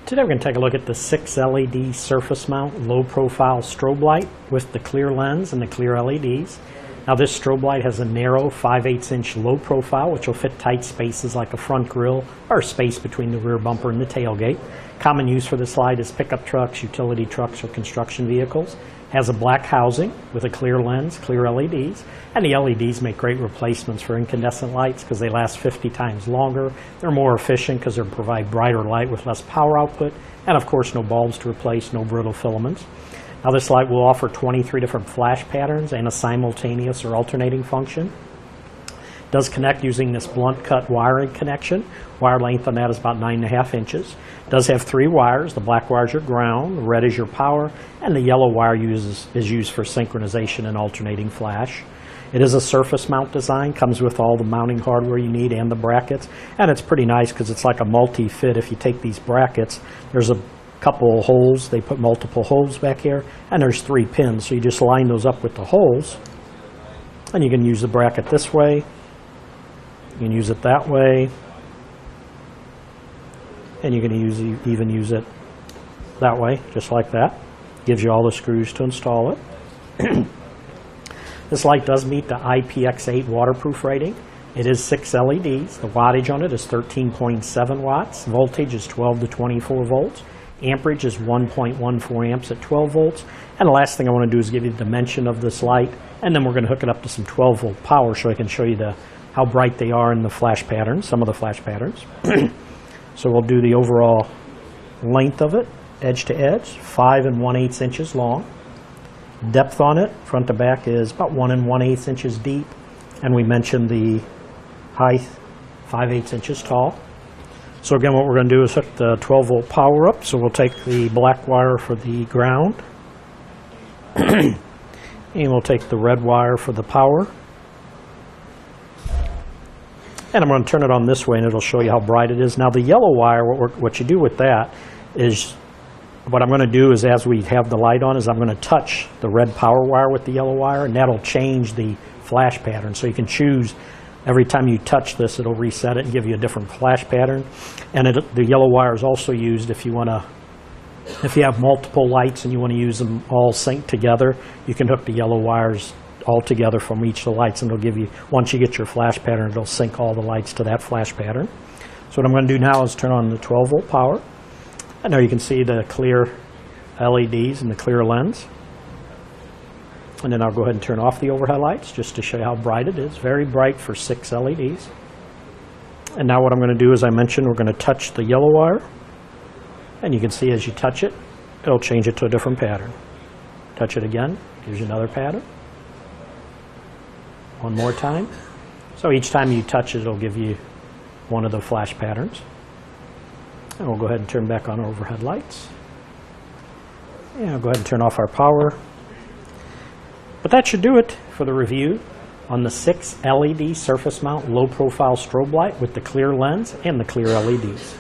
Today we're going to take a look at the 6 LED surface mount low profile strobe light with the clear lens and the clear LEDs. Now this strobe light has a narrow 5/8 inch low profile which will fit tight spaces like a front grille or space between the rear bumper and the tailgate. Common use for this light is pickup trucks, utility trucks, or construction vehicles. Has a black housing with a clear lens, clear LEDs, and the LEDs make great replacements for incandescent lights because they last 50 times longer. They're more efficient because they provide brighter light with less power output, and of course no bulbs to replace, no brittle filaments. Now this light will offer 23 different flash patterns and a simultaneous or alternating function. Does connect using this blunt cut wiring connection. Wire length on that is about 9.5 inches. Does have 3 wires. The black wire is your ground, the red is your power, and the yellow wire is used for synchronization and alternating flash. It is a surface mount design, comes with all the mounting hardware you need and the brackets, and it's pretty nice because it's like a multi-fit. If you take these brackets, there's a couple of holes. They put multiple holes back here, and there's 3 pins, so you just line those up with the holes, and you can use the bracket this way. You can use it that way, and you can even use it that way, just like that. Gives you all the screws to install it. This light does meet the IPX8 waterproof rating. It is 6 LEDs. The wattage on it is 13.7 watts. Voltage is 12 to 24 volts. Amperage is 1.14 amps at 12 volts. And the last thing I want to do is give you the dimension of this light, and then we're going to hook it up to some 12 volt power so I can show you how bright they are in the flash patterns, some of the flash patterns. So we'll do the overall length of it, edge to edge, 5 1/8 inches long. Depth on it, front to back, is about 1 1/8 inches deep. And we mentioned the height, 5/8 inches tall. So again, what we're going to do is hook the 12 volt power up. So we'll take the black wire for the ground, and we'll take the red wire for the power. And I'm going to turn it on this way, and it'll show you how bright it is. Now the yellow wire, what you do with that is, what I'm going to do is, as we have the light on, is I'm going to touch the red power wire with the yellow wire, and that'll change the flash pattern. So you can choose, every time you touch this, it'll reset it and give you a different flash pattern. And the yellow wire is also used if you have multiple lights and you want to use them all synced together. You can hook the yellow wires all together from each of the lights, and it'll give you, once you get your flash pattern, it'll sync all the lights to that flash pattern. So what I'm going to do now is turn on the 12 volt power, and there you can see the clear LEDs and the clear lens. And then I'll go ahead and turn off the overhead lights just to show you how bright it is. Very bright for 6 LEDs. And now what I'm going to do, as I mentioned, we're going to touch the yellow wire, and you can see as you touch it, it'll change it to a different pattern. Touch it again, gives you another pattern. One more time. So each time you touch it, it'll give you one of the flash patterns. And we'll go ahead and turn back on our overhead lights. And I'll go ahead and turn off our power. But that should do it for the review on the 6 LED surface mount low profile strobe light with the clear lens and the clear LEDs.